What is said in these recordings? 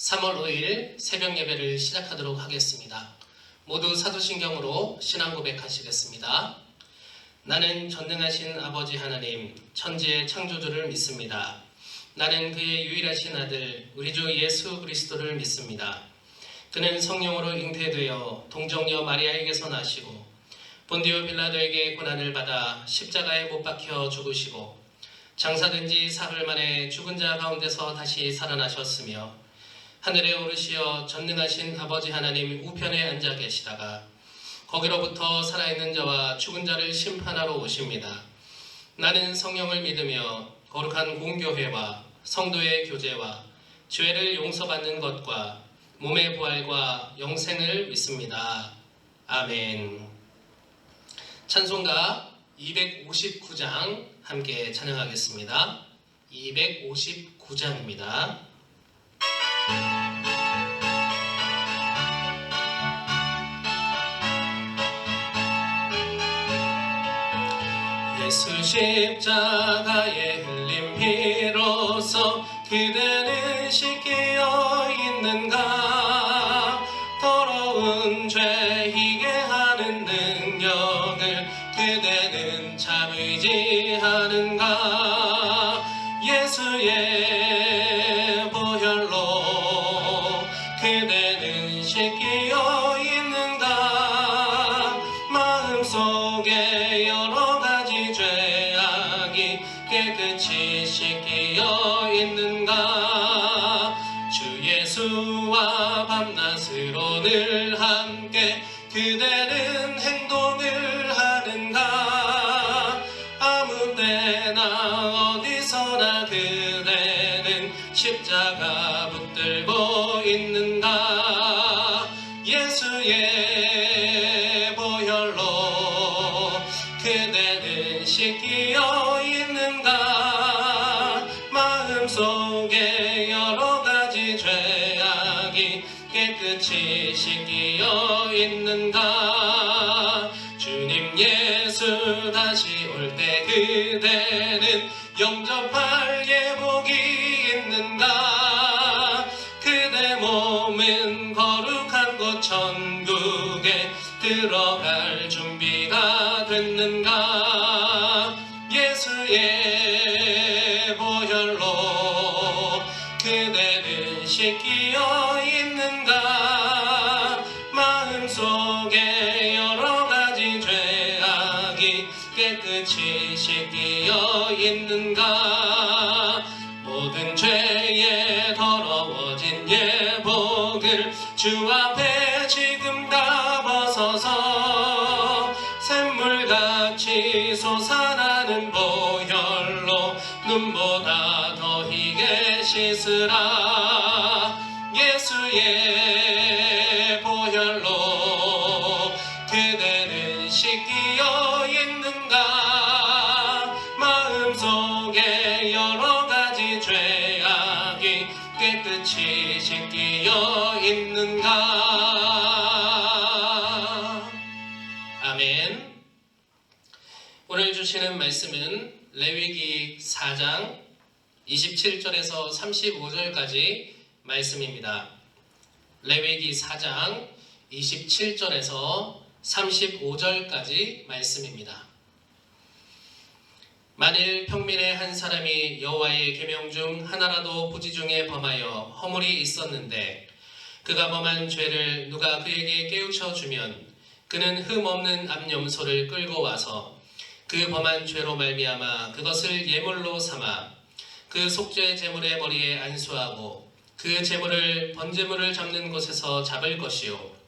3월 5일 새벽 예배를 시작하도록 하겠습니다. 모두 사도신경으로 신앙 고백하시겠습니다. 나는 전능하신 아버지 하나님, 천지의 창조주를 믿습니다. 나는 그의 유일하신 아들, 우리 주 예수 그리스도를 믿습니다. 그는 성령으로 잉태되어 동정녀 마리아에게서 나시고 본디오 빌라도에게 고난을 받아 십자가에 못 박혀 죽으시고 장사된 지 사흘 만에 죽은 자 가운데서 다시 살아나셨으며 하늘에 오르시어 전능하신 아버지 하나님 우편에 앉아 계시다가 거기로부터 살아있는 자와 죽은 자를 심판하러 오십니다. 나는 성령을 믿으며 거룩한 공교회와 성도의 교제와 죄를 용서받는 것과 몸의 부활과 영생을 믿습니다. 아멘. 찬송가 259장 함께 찬양하겠습니다. 259장입니다. 예수 십자가에 흘린 피로써 그대는 씻기어 있는가? 더러운 죄 희게 하는 능력을 그대는 참 의지하는가? 예수의 보혈로 그대는 씻기어 있는가? 마음속에 여러 가지 죄악이 깨끗이 씻기어 있는가? 주 예수와 밤낮으로 늘 함께 그대는 행동을 하는가? 아무 때나 어디서나 그대는 십자가 붙들고 있는가? 예수의 보혈로 그대는 씻기어 있는가? 마음속에 여러 가지 죄악이 깨끗이 씻기어 있는가? 주님 예수 다시 올 때 그대는 영접할 예복이 있는가? 그대 몸은 거룩한 곳 천국에 들어갈 준비가 됐는가? 예수의 보혈로 그대는 씻기어 있는가? 마음속에 여러 가지 죄악이 깨끗이 씻기어 있는가? 모든 죄에 더러워진 예복을 주 앞에 지금 다 벗어서 샘물같이 솟아나는 보혈로 눈보다 더 희게 씻으라. 예수의 보혈로 그대는 씻기어 있는가? 마음속에 여러 가지 죄악이 깨끗이 씻기어 있는가? 아멘. 오늘 주시는 말씀은 레위기 4장 27절에서 35절까지 말씀입니다. 레위기 4장 27절에서 35절까지 말씀입니다. 만일 평민의 한 사람이 여호와의 계명 중 하나라도 부지 중에 범하여 허물이 있었는데 그가 범한 죄를 누가 그에게 깨우쳐 주면 그는 흠 없는 암염소를 끌고 와서 그 범한 죄로 말미암아 그것을 예물로 삼아 그 속죄 제물의 머리에 안수하고 그 제물을 번제물을 잡는 곳에서 잡을 것이요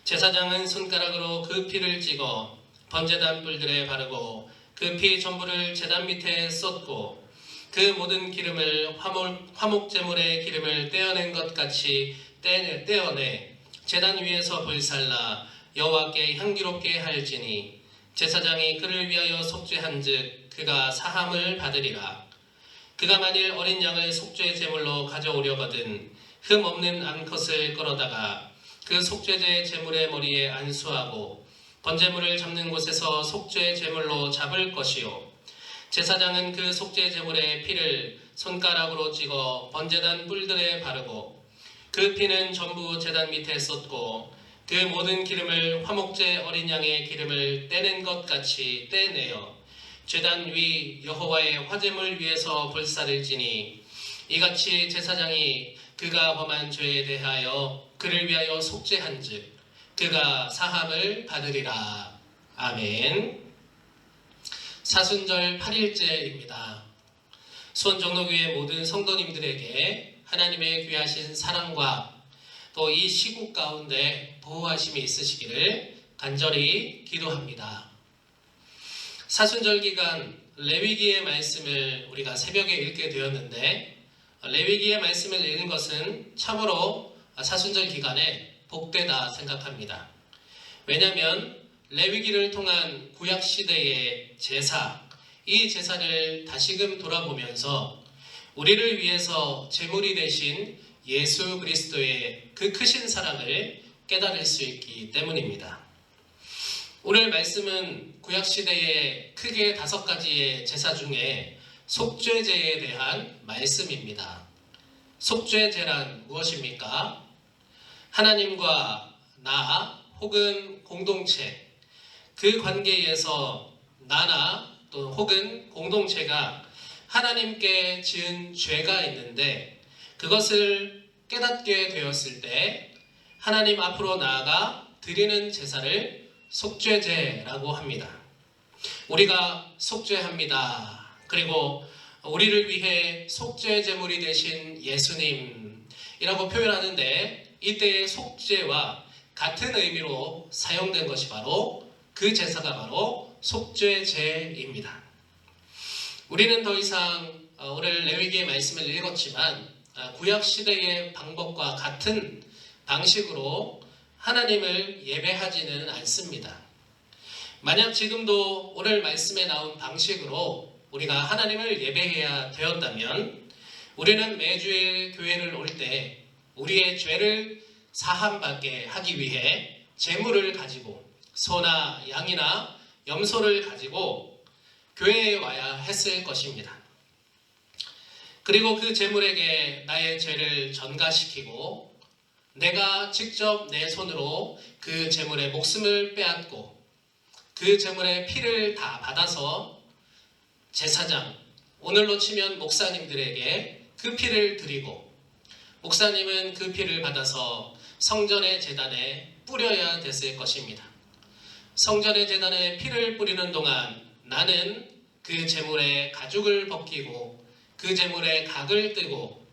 제사장은 손가락으로 그 피를 찍어 번제단 뿔들에 바르고 그 피 전부를 제단 밑에 쏟고 그 모든 기름을 화목 제물의 기름을 떼어낸 것 같이 떼어내 제단 위에서 불살라 여호와께 향기롭게 할지니 제사장이 그를 위하여 속죄한즉 그가 사함을 받으리라. 그가 만일 어린 양을 속죄 제물로 가져오려거든 흠 없는 암컷을 끌어다가 그 속죄제 제물의 머리에 안수하고 번제물을 잡는 곳에서 속죄 제물로 잡을 것이요 제사장은 그 속죄 제물의 피를 손가락으로 찍어 번제단 뿔들에 바르고 그 피는 전부 제단 밑에 쏟고 그 모든 기름을 화목제 어린 양의 기름을 떼는 것 같이 떼내어 제단 위 여호와의 화제물 위에서 불사를 지니 이같이 제사장이 그가 범한 죄에 대하여 그를 위하여 속죄한즉 그가 사함을 받으리라. 아멘. 사순절 8일째입니다. 수원종로교회 모든 성도님들에게 하나님의 귀하신 사랑과 또 이 시국 가운데 보호하심이 있으시기를 간절히 기도합니다. 사순절 기간 레위기의 말씀을 우리가 새벽에 읽게 되었는데 레위기의 말씀을 읽는 것은 참으로 사순절 기간에 복되다 생각합니다. 왜냐하면 레위기를 통한 구약시대의 제사, 이 제사를 다시금 돌아보면서 우리를 위해서 제물이 되신 예수 그리스도의 그 크신 사랑을 깨달을 수 있기 때문입니다. 오늘 말씀은 구약시대의 크게 5가지의 제사 중에 속죄제에 대한 말씀입니다. 속죄제란 무엇입니까? 하나님과 나 혹은 공동체, 그 관계에서 나나 또 혹은 공동체가 하나님께 지은 죄가 있는데 그것을 깨닫게 되었을 때 하나님 앞으로 나아가 드리는 제사를 속죄제라고 합니다. 우리가 속죄합니다. 그리고 우리를 위해 속죄 제물이 되신 예수님이라고 표현하는데 이때의 속죄와 같은 의미로 사용된 것이 바로 그 제사가 바로 속죄제입니다. 우리는 더 이상 오늘 레위기의 말씀을 읽었지만 구약시대의 방법과 같은 방식으로 하나님을 예배하지는 않습니다. 만약 지금도 오늘 말씀에 나온 방식으로 우리가 하나님을 예배해야 되었다면 우리는 매주일 교회를 올 때 우리의 죄를 사함받게 하기 위해 제물을 가지고 소나 양이나 염소를 가지고 교회에 와야 했을 것입니다. 그리고 그 제물에게 나의 죄를 전가시키고 내가 직접 내 손으로 그 제물의 목숨을 빼앗고 그 제물의 피를 다 받아서 제사장, 오늘로 치면 목사님들에게 그 피를 드리고 목사님은 그 피를 받아서 성전의 제단에 뿌려야 됐을 것입니다. 성전의 제단에 피를 뿌리는 동안 나는 그 제물의 가죽을 벗기고 그 제물의 각을 뜨고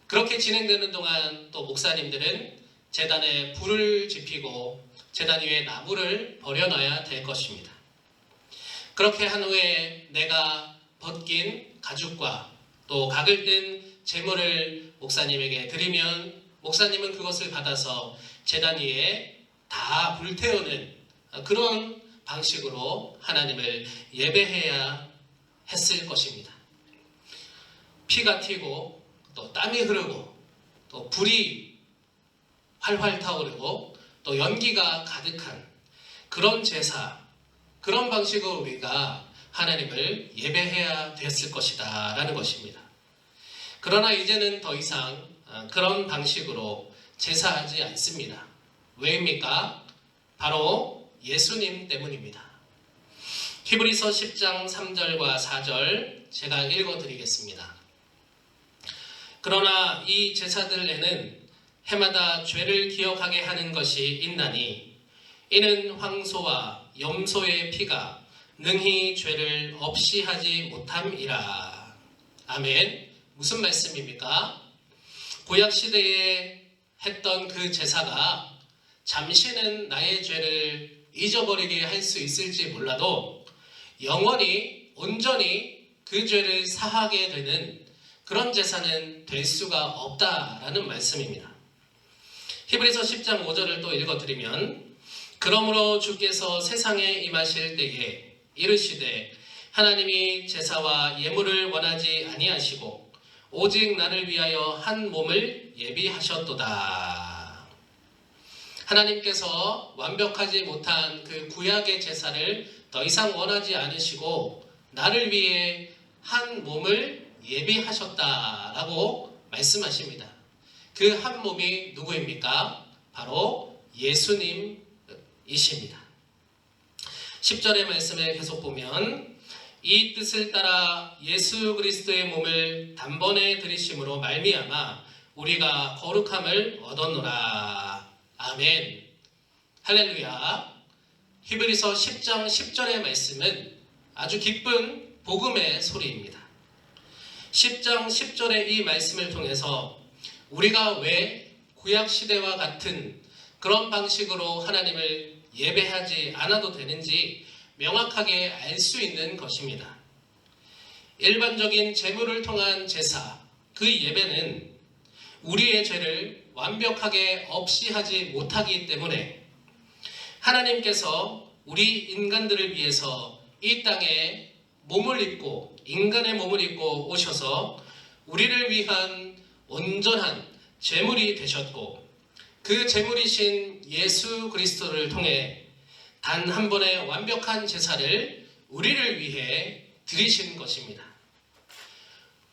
그렇게 진행되는 동안 또 목사님들은 제단에 불을 지피고 제단 위에 나무를 버려놔야 될 것입니다. 그렇게 한 후에 내가 벗긴 가죽과 또 각을 뜬 제물을 목사님에게 드리면 목사님은 그것을 받아서 제단 위에 다 불태우는 그런 방식으로 하나님을 예배해야 했을 것입니다. 피가 튀고 또 땀이 흐르고 또 불이 활활 타오르고 또 연기가 가득한 그런 제사, 그런 방식으로 우리가 하나님을 예배해야 됐을 것이다 라는 것입니다. 그러나 이제는 더 이상 그런 방식으로 제사하지 않습니다. 왜입니까? 바로 예수님 때문입니다. 히브리서 10장 3절과 4절 제가 읽어드리겠습니다. 그러나 이 제사들에는 해마다 죄를 기억하게 하는 것이 있나니 이는 황소와 염소의 피가 능히 죄를 없이 하지 못함이라. 아멘. 무슨 말씀입니까? 구약시대에 했던 그 제사가 잠시는 나의 죄를 잊어버리게 할 수 있을지 몰라도 영원히 온전히 그 죄를 사하게 되는 그런 제사는 될 수가 없다라는 말씀입니다. 히브리서 10장 5절을 또 읽어드리면 그러므로 주께서 세상에 임하실 때에 이르시되 하나님이 제사와 예물을 원하지 아니하시고 오직 나를 위하여 한 몸을 예비하셨도다. 하나님께서 완벽하지 못한 그 구약의 제사를 더 이상 원하지 않으시고 나를 위해 한 몸을 예비하셨다라고 말씀하십니다. 그 한 몸이 누구입니까? 바로 예수님이십니다. 10절의 말씀을 계속 보면 이 뜻을 따라 예수 그리스도의 몸을 단번에 들이심으로 말미암아 우리가 거룩함을 얻었노라. 아멘. 할렐루야. 히브리서 10장 10절의 말씀은 아주 기쁜 복음의 소리입니다. 10장 10절의 이 말씀을 통해서 우리가 왜 구약시대와 같은 그런 방식으로 하나님을 예배하지 않아도 되는지 명확하게 알 수 있는 것입니다. 일반적인 제물을 통한 제사, 그 예배는 우리의 죄를 완벽하게 없이 하지 못하기 때문에 하나님께서 우리 인간들을 위해서 이 땅에 몸을 입고 인간의 몸을 입고 오셔서 우리를 위한 온전한 제물이 되셨고 그 제물이신 예수 그리스도를 통해 단 한 번의 완벽한 제사를 우리를 위해 드리신 것입니다.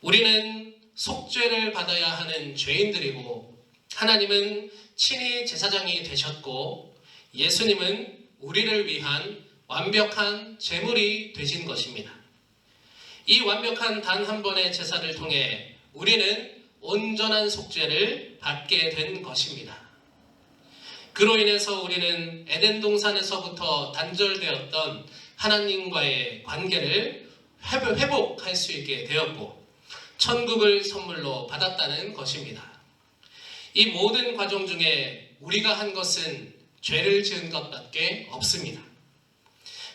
우리는 속죄를 받아야 하는 죄인들이고 하나님은 친히 제사장이 되셨고 예수님은 우리를 위한 완벽한 제물이 되신 것입니다. 이 완벽한 단 한 번의 제사를 통해 우리는 온전한 속죄를 받게 된 것입니다. 그로 인해서 우리는 에덴 동산에서부터 단절되었던 하나님과의 관계를 회복할 수 있게 되었고 천국을 선물로 받았다는 것입니다. 이 모든 과정 중에 우리가 한 것은 죄를 지은 것밖에 없습니다.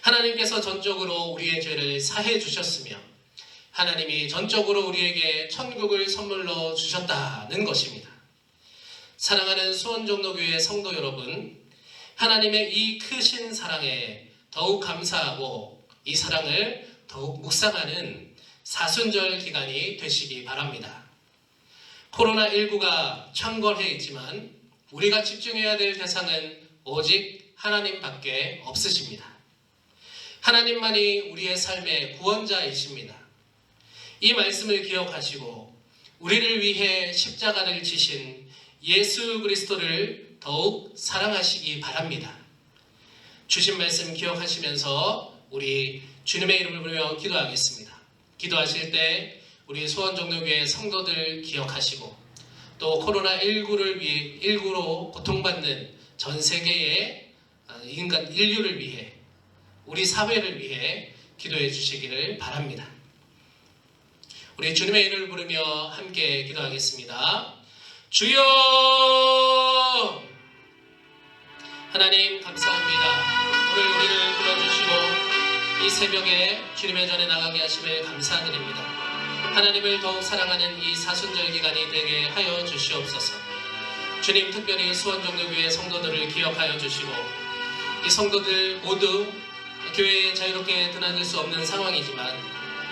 하나님께서 전적으로 우리의 죄를 사해 주셨으며 하나님이 전적으로 우리에게 천국을 선물로 주셨다는 것입니다. 사랑하는 수원종로교회 성도 여러분, 하나님의 이 크신 사랑에 더욱 감사하고 이 사랑을 더욱 묵상하는 사순절 기간이 되시기 바랍니다. 코로나19가 창궐해 있지만 우리가 집중해야 될 대상은 오직 하나님밖에 없으십니다. 하나님만이 우리의 삶의 구원자이십니다. 이 말씀을 기억하시고 우리를 위해 십자가를 지신 예수 그리스도를 더욱 사랑하시기 바랍니다. 주신 말씀 기억하시면서 우리 주님의 이름을 부르며 기도하겠습니다. 기도하실 때 우리 수원종로교회 성도들 기억하시고 또 코로나19로 고통받는 전 세계의 인류를 위해 우리 사회를 위해 기도해 주시기를 바랍니다. 우리 주님의 이름을 부르며 함께 기도하겠습니다. 주여! 하나님 감사합니다. 오늘 우리를 불러주시고 이 새벽에 주님의 전에 나가게 하심을 감사드립니다. 하나님을 더욱 사랑하는 이 사순절 기간이 되게 하여 주시옵소서. 주님 특별히 수원종로교회 성도들을 기억하여 주시고 이 성도들 모두 교회에 자유롭게 드나들 수 없는 상황이지만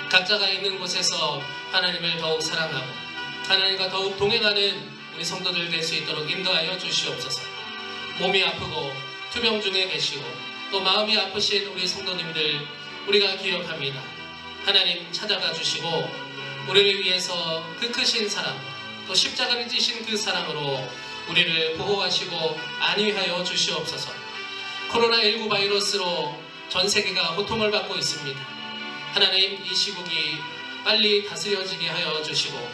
각자가 있는 곳에서 하나님을 더욱 사랑하고 하나님과 더욱 동행하는 우리 성도들 될 수 있도록 인도하여 주시옵소서. 몸이 아프고 투병 중에 계시고 또 마음이 아프신 우리 성도님들 우리가 기억합니다. 하나님 찾아가 주시고 우리를 위해서 그 크신 사랑 또 십자가를 지신 그 사랑으로 우리를 보호하시고 안위하여 주시옵소서. 코로나19 바이러스로 전 세계가 고통을 받고 있습니다. 하나님 이 시국이 빨리 다스려지게 하여 주시고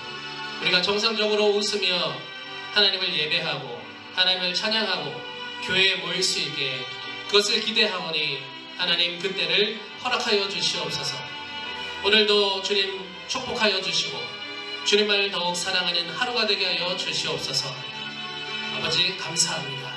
우리가 정상적으로 웃으며 하나님을 예배하고 하나님을 찬양하고 교회에 모일 수 있게 그것을 기대하오니 하나님 그때를 허락하여 주시옵소서. 오늘도 주님 축복하여 주시고 주님을 더욱 사랑하는 하루가 되게 하여 주시옵소서. 아버지 감사합니다.